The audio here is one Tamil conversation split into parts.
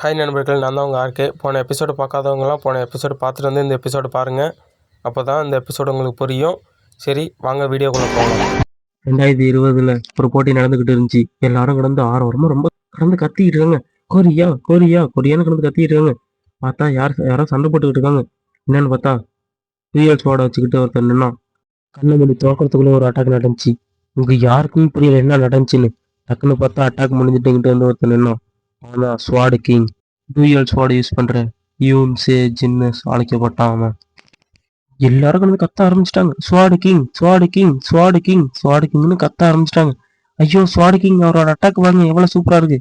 ஹாய் நண்பர்கள், நான் தான் உங்கள் ஆர்கே. போன எபிசோடு பார்க்காதவங்களாம் போன எபிசோடு பார்த்துட்டு வந்து இந்த எபிசோடு பாருங்கள். அப்போ தான் இந்த எபிசோடு உங்களுக்கு புரியும். சரி, வாங்க வீடியோக்குள்ளே போகலாம். 2020 ஒரு போட்டி நடந்துக்கிட்டு இருந்துச்சு. எல்லாரும் கிடந்து ஆரவாரமாக ரொம்ப கிடந்து கத்திக்கிட்டு இருக்காங்க. கொரியா கொரியா கொரியான்னு கிடந்து கத்திக்கிட்டு இருக்காங்க. பார்த்தா யாரோ சண்டை போட்டுக்கிட்டு இருக்காங்க. என்னன்னு பார்த்தா ரியல் ஸ்வாட வச்சுக்கிட்டு ஒருத்தர் நின்னான். கண்ணை மூடி தோக்கிறதுக்குள்ளே ஒரு அட்டாக் நடந்துச்சு. இங்கே யாருக்கும் புரியல என்ன நடந்துச்சுன்னு. டக்குன்னு பார்த்தா அட்டாக் முடிஞ்சுட்டுங்கிட்டு வந்து ஒருத்தர் நின்னான். அவன் ஸ்வாடு கிங். டூயல் ஸ்வாட் யூஸ் பண்ற யூன் சே ஜின்னு அழைக்கப்பட்டான் அவன். எல்லாரும் வந்து கத்த ஆரம்பிச்சிட்டாங்க. ஸ்வாடு கிங் ஸ்வாடு கிங் ஸ்வாடு கிங் ஸ்வாடு கிங்னு கத்த ஆரம்பிச்சிட்டாங்க. ஐயோ ஸ்வாடு கிங் அவரோட அட்டாக் பாருங்க எவ்வளவு சூப்பரா இருக்கு.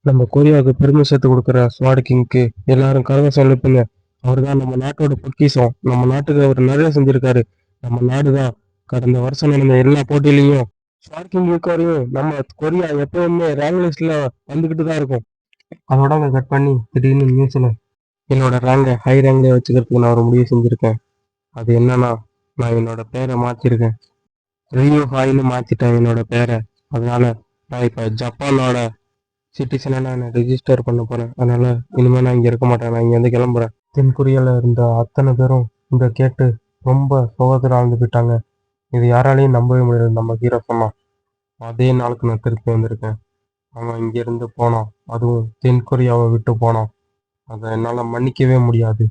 நம்ம கொரியாவுக்கு பெருமை சேர்த்து கொடுக்குற ஸ்வாடு கிங்க்கு எல்லாரும் கரகோஷம் எழுப்புங்க. அவர் தான் நம்ம நாட்டோட பொக்கிஷம். நம்ம நாட்டுக்கு அவர் நிறைய செஞ்சிருக்காரு. நம்ம நாடுதான் கடந்த வருஷம் நடந்த எல்லா போட்டியிலையும் ஸ்வாடு கிங் இருக்க வரையும் நம்ம கொரியா எப்பவுமே ரேங்க் லிஸ்ட்ல வந்துகிட்டு தான் இருக்கும். அதோட அவங்க கட் பண்ணி திடீர்னு நியூஸ்ல என்னோட ரேங்கை ஹை ரேங்க்லேயே வச்சுக்கிறதுக்கு நான் ஒரு முடிவு செஞ்சுருக்கேன். அது என்னன்னா, நான் என்னோட பேரை மாற்றிருக்கேன். ரியோ ஹாய்னு மாற்றிட்டேன் என்னோட பேரை. அதனால நான் இப்போ ஜப்பானோட சிட்டிசனாக நான் ரெஜிஸ்டர் பண்ண போகிறேன். அதனால இனிமேல் நான் இங்கே இருக்க மாட்டேன். நான் இங்கேருந்து கிளம்புறேன். தென்கொரியாவில் இருந்த அத்தனை பேரும் இதை கேட்டு ரொம்ப சோகத்தில் ஆழ்ந்து போயிட்டாங்க. இது யாராலையும் நம்பவே முடியாது. நம்ம ஹீரோ சொன்னான், அதே நாளுக்கு நான் திருப்பி வந்திருக்கேன். அவன் இங்கேருந்து போனான், அதுவும் தென்கொரியாவை விட்டு போனான். அதை என்னால் மன்னிக்கவே முடியாது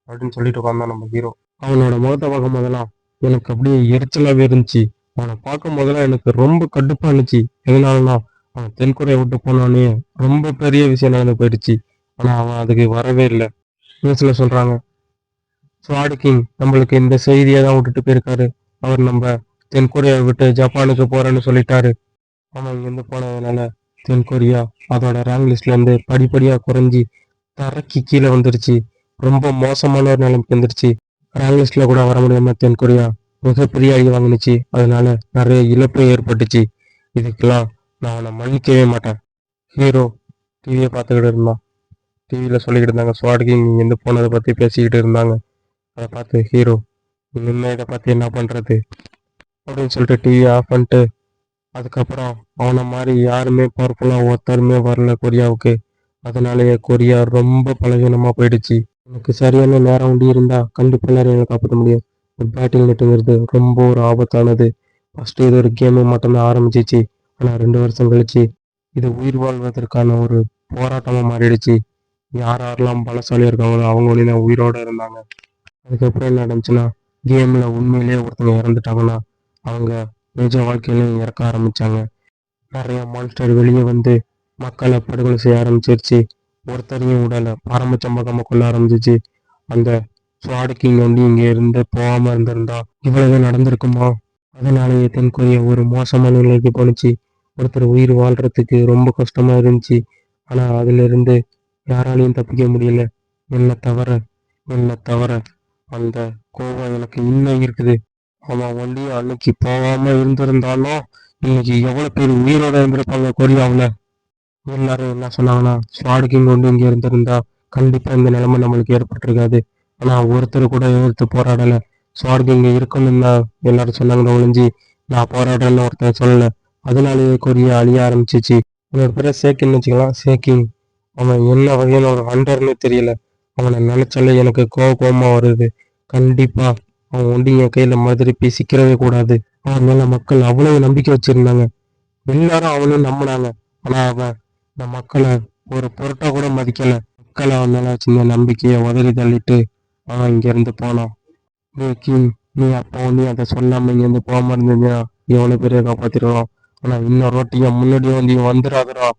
அப்படின்னு சொல்லிட்டு உட்காந்தான் நம்ம ஹீரோ. அவனோட முகத்தை பார்க்கும் போதெல்லாம் எனக்கு அப்படியே எரிச்சலாகவே இருந்துச்சு. அவனை பார்க்கும் போதெல்லாம் எனக்கு ரொம்ப கடுப்பாக இருந்துச்சு. எதனாலனா அவன் தென்கொரியா விட்டு போனானே ரொம்ப பெரிய விஷயம் நடந்து போயிடுச்சு. ஆனால் அவன் அதுக்கு வரவே இல்லை. நியூஸில் சொல்கிறாங்க, ஸ்வாடு கிங் நம்மளுக்கு இந்த செய்தியை தான் விட்டுட்டு போயிருக்காரு. அவர் நம்ம தென்கொரியாவை விட்டு ஜப்பானுக்கு போறேன்னு சொல்லிட்டாரு. அவன் இங்கேருந்து போனதுனால தென்கொரியா அதோட ரேங்க் லிஸ்ட்லேருந்து படிப்படியாக குறைஞ்சி தரைக்கு கீழே வந்துருச்சு. ரொம்ப மோசமான ஒரு நிலைமைக்கு வந்துருச்சு. ரேங்க் லிஸ்ட்ல கூட வர முடியாம தென்கொரியா மிகப்பெரிய அடி வாங்கினுச்சு. அதனால நிறைய இழப்பு ஏற்பட்டுச்சு. இதுக்கெல்லாம் நான் அவனை மன்னிக்கவே மாட்டேன். ஹீரோ டிவியை பார்த்துக்கிட்டு இருந்தான். டிவியில் சொல்லிக்கிட்டு இருந்தாங்க, ஸ்வாட் கிங் இங்கேருந்து போனதை பற்றி பேசிக்கிட்டு இருந்தாங்க. அதை பார்த்து ஹீரோ, இனிமே இதை பார்த்து என்ன பண்ணுறது அப்படின்னு சொல்லிட்டு டிவியை ஆஃப் பண்ணிட்டு, அதுக்கப்புறம் அவனை மாதிரி யாருமே பவர்ஃபுல்லாக ஒருத்தருமே வரல கொரியாவுக்கு. அதனாலேயே கொரியா ரொம்ப பலவீனமாக போயிடுச்சு. எனக்கு சரியான நேரம் ஒண்டி இருந்தால் கண்டிப்பாக எல்லாரையும் காப்பாற்ற முடியும். ஒரு பேட்டில் நெட்டுங்கிறது ரொம்ப ஒரு ஆபத்தானது. ஃபஸ்ட்டு இது ஒரு கேமு மட்டும்தான் ஆரம்பிச்சிச்சு. ஆனால் 2 வருஷம் கழிச்சு இது உயிர் வாழ்வதற்கான ஒரு போராட்டமாக மாறிடுச்சு. யாரெல்லாம் பலசாலியாக இருக்காங்களோ அவங்க ஒளி தான் உயிரோடு இருந்தாங்க. அதுக்கப்புறம் என்ன நடந்துச்சுன்னா, கேமில் உண்மையிலேயே ஒருத்தவங்க இறந்துட்டாங்கன்னா அவங்க நிஜ வாழ்க்கையிலையும் இறக்க ஆரம்பித்தாங்க. நிறைய மான்ஸ்டர் வெளியே வந்து மக்களை படுகொலை செய்ய ஆரம்பிச்சிருச்சு. ஒருத்தரையும் உடலை பாரம்பரியமாக கொள்ள ஆரம்பிச்சிச்சு. அந்த ஸ்வாட் கிங் வந்து இங்கே இருந்து போகாமல் இருந்திருந்தா இவ்வளவு நடந்திருக்குமா? அதனாலேயே தென்கொரியா ஒரு மோசமான நிலைக்கு போணுச்சு. ஒருத்தர் உயிர் வாழ்றதுக்கு ரொம்ப கஷ்டமா இருந்துச்சு. ஆனால் அதிலிருந்து யாராலையும் தப்பிக்க முடியல. என்ன தவிர அந்த கோவம் எனக்கு இன்னும் இருக்குது. அவன் வண்டியை அன்னைக்கு போகாம இருந்திருந்தாலும் இன்னைக்கு எவ்வளவு பேர் உயிரோட இருந்திருப்பாங்க கொரியாவில். எல்லாரும் என்ன சொன்னாங்கன்னா, ஸ்வாட் கிங் வந்து இங்கே இருந்திருந்தா கண்டிப்பா இந்த நிலைமை நம்மளுக்கு ஏற்பட்டிருக்காது. ஆனா ஒருத்தர் கூட எதிர்த்து போராடல. ஸ்வாட் கிங் இருக்கணும்னு தான் எல்லாரும் சொன்னாங்க ஒழிஞ்சு நான் போராடுறேன்னு ஒருத்தர் சொல்லல. அதனாலேயே கொரியா அழிய ஆரம்பிச்சிச்சு. அவனோட பேரை சேக்கின்னு வச்சுக்கலாம். சேக்கிங் அவன் என்ன வகையான ஒரு ஹண்டர்னு தெரியல. அவனை நினைச்சாலே எனக்கு கோபமா வருது. கண்டிப்பா அவன் ஒண்டி என் கையில மாதிரி சிக்கிறவே கூடாது. அவன் மேல மக்கள் அவ்வளவு நம்பிக்கை வச்சிருந்தாங்க. எல்லாரும் அவனையும் நம்பினாங்க. ஆனா அவன் இந்த மக்களை ஒரு பொருட்டா கூட மதிக்கல. மக்களை அவன் மேல வச்சிருந்த நம்பிக்கையை உதறி தள்ளிட்டு அவன் இங்க இருந்து போனான். கிங், நீ அப்போ நீ அதை சொல்லாம இங்க இருந்து போகாம இருந்தீங்கன்னா எவ்வளவு பேரைய காப்பாத்திருக்கலாம். ஆனா இன்னொரு வாட்டி முன்னாடி வந்து வந்துடாதடா.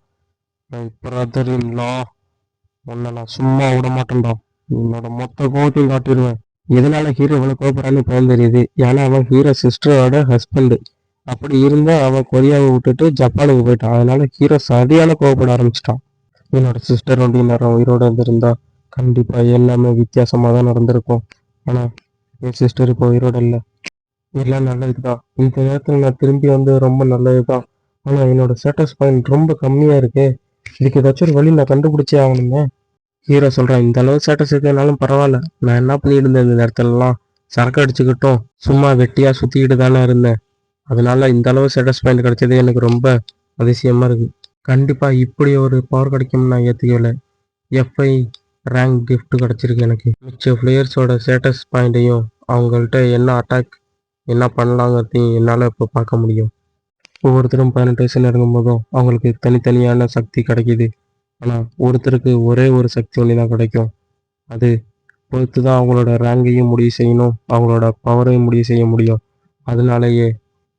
பிரதர் இன் லா, உன்னை நான் சும்மா விட மாட்டேன்டா. என்னோட மொத்த கோபத்தையும் காட்டிடுவேன். எதனால ஹீரோ இவ்வளவு கோபப்படுறான்னு இப்போ தெரியுது. ஏன்னா அவன் ஹீரோ சிஸ்டரோட ஹஸ்பண்டு. அப்படி இருந்தா அவன் கொரியாவை விட்டுட்டு ஜப்பானுக்கு போயிட்டான். அதனால ஹீரோ சரியான கோவப்பட ஆரம்பிச்சிட்டான். என்னோட சிஸ்டர் வந்து நேரம் உயிரோட இருந்திருந்தா கண்டிப்பா எல்லாமே வித்தியாசமா தான் நடந்திருக்கும். ஆனா என் சிஸ்டர் இப்போ உயிரோட இல்லை. எல்லாம் நல்லதுதான். இந்த நேரத்துல நான் திரும்பி வந்து ரொம்ப நல்லதுதான். ஆனா என்னோட ஸ்டேட்டஸ் பாயிண்ட் ரொம்ப கம்மியா இருக்கு. இதுக்கு ஏதாச்சும் ஒரு வழி நான் கண்டுபிடிச்சே ஆகணுமே. ஹீரோ சொல்றான், இந்த அளவு ஸ்டேட்டஸ் இருக்கனாலும் பரவாயில்ல. நான் என்ன பண்ணிட்டு இருந்தேன் இந்த நேரத்துலலாம்? சரக்கு அடிச்சுக்கிட்டும் சும்மா வெட்டியா சுத்திக்கிட்டு தானே இருந்தேன். அதனால இந்த அளவு ஸ்டேட்டஸ் பாயிண்ட் கிடைச்சது எனக்கு ரொம்ப அதிசயமா இருக்கு. கண்டிப்பா இப்படி ஒரு பவர் கிடைக்கும்னு நான் ஏத்துக்கல. எஃப்ஐ ரேங்க் gift கிடச்சிருக்கு எனக்கு. மிச்ச பிளேயர்ஸோட ஸ்டேட்டஸ் பாயிண்ட்டையும் அவங்கள்ட்ட என்ன அட்டாக் என்ன பண்ணலாங்கிறதையும் என்னால் இப்போ பார்க்க முடியும். ஒவ்வொருத்தரும் 18 வயசு நெருங்கும் போதும் அவங்களுக்கு தனித்தனியான சக்தி கிடைக்கிது. ஆனால் ஒருத்தருக்கு ஒரே ஒரு சக்தி ஒன்று தான் கிடைக்கும். அது பொறுத்து தான் அவங்களோட ரேங்கையும் முடிவு செய்யணும், அவங்களோட பவரையும் முடிவு செய்ய முடியும். அதனாலேயே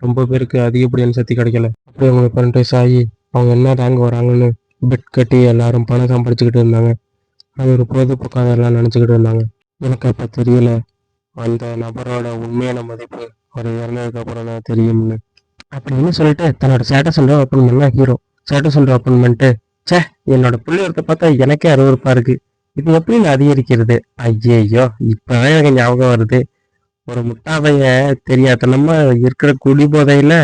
ரொம்ப பேருக்கு அதிகப்படியான சக்தி கிடைக்கல. அப்படியே அவங்களுக்கு 18 வயசு ஆகி அவங்க என்ன ரேங்க் வராங்கன்னு பெட் கட்டி எல்லாரும் பணம் சம்பாதிச்சுக்கிட்டு இருந்தாங்க. அது ஒரு பொழுதுபோக்காக எல்லாம் நினச்சிக்கிட்டு இருந்தாங்க. எனக்கு அப்போ தெரியல அந்த நபரோட உண்மையான மதிப்பு ஒரு இறந்ததுக்கு அப்புறம் தான் தெரியும்னு. அப்படின்னு சொல்லிட்டு தன்னோட ஸ்டேட்டஸ் ஒன்று ஓப்பன் பண்ண ஹீரோ. ஸ்டேட்டஸ் ஒன்று ஓப்பன் பண்ணிட்டு, ச்சே என்னோட புள்ளியத்தை பார்த்தா எனக்கே அருவருப்பா இருக்கு, இது எப்படி நான் அதிகரிக்கிறது? ஐயோ இப்பதான் எனக்கு ஞாபகம் வருது, ஒரு முட்டாவைய தெரியாதனமா இருக்கிற குடி போதையில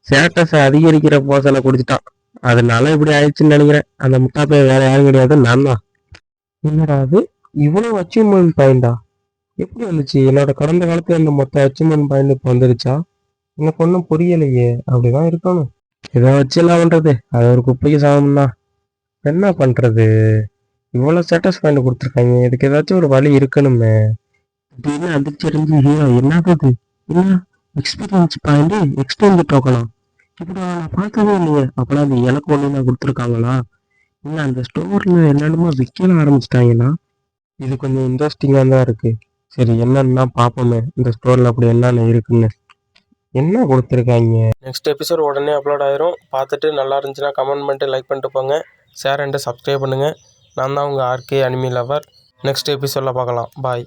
ஸ்டேட்டஸை அதிகரிக்கிற போசனை குடிச்சிட்டான். அதனால இப்படி ஆயிடுச்சுன்னு நினைக்கிறேன். அந்த முட்டாப்பைய வேற யாரும் கிடையாது, நான் தான். என்னடா அது இவ்வளவு அச்சீவ்மெண்ட் பாயிண்டா? எப்படி வந்துச்சு? என்னோட கடந்த காலத்துல இந்த மொத்த அச்சீவ்மெண்ட் பாயிண்ட் இப்போ வந்துருச்சா? எனக்கு ஒன்றும் புரியலையே. அப்படிதான் இருக்கணும். இதை வச்சு என்ன பண்றது? அது ஒரு குப்பைக்கு சமம் தான். என்ன பண்றது? இவ்வளவு ஸ்டேட்டஸ் பாயிண்ட் கொடுத்துருக்காங்க, இதுக்கு ஏதாச்சும் ஒரு வழி இருக்கணுமே. அப்படின்னு அதிர்ச்சி அடைஞ்சு ஹீரோ, என்னது என்ன எக்ஸ்பீரியன்ஸ் பாயிண்ட் எக்ஸ்சேஞ்ச் டோக்கனா? இப்படி நான் பார்த்ததே இல்லையே. அப்பனா அது எனக்கு ஒன்று தான் கொடுத்துருக்காங்களா? இல்லை அந்த ஸ்டோர்ல என்னென்னமோ விற்க ஆரம்பிச்சிட்டாங்கன்னா? இது கொஞ்சம் இன்ட்ரெஸ்டிங்காக தான் இருக்கு. சரி என்னன்னா பார்ப்போமே இந்த ஸ்டோரில் அப்படி என்னென்ன இருக்குன்னு. என்ன கொடுத்துருக்காங்க? நெக்ஸ்ட் எபிசோட் உடனே அப்லோட் ஆயிரும். பார்த்துட்டு நல்லா இருந்துச்சுன்னா கமெண்ட் பண்ணிட்டு லைக் பண்ணிட்டு போங்க. ஷேர் அண்ட் சப்ஸ்கிரைப் பண்ணுங்கள். நான் தான் உங்கள் ஆர்கே அனிமி லவர். நெக்ஸ்ட் எபிசோடில் பார்க்கலாம். பாய்.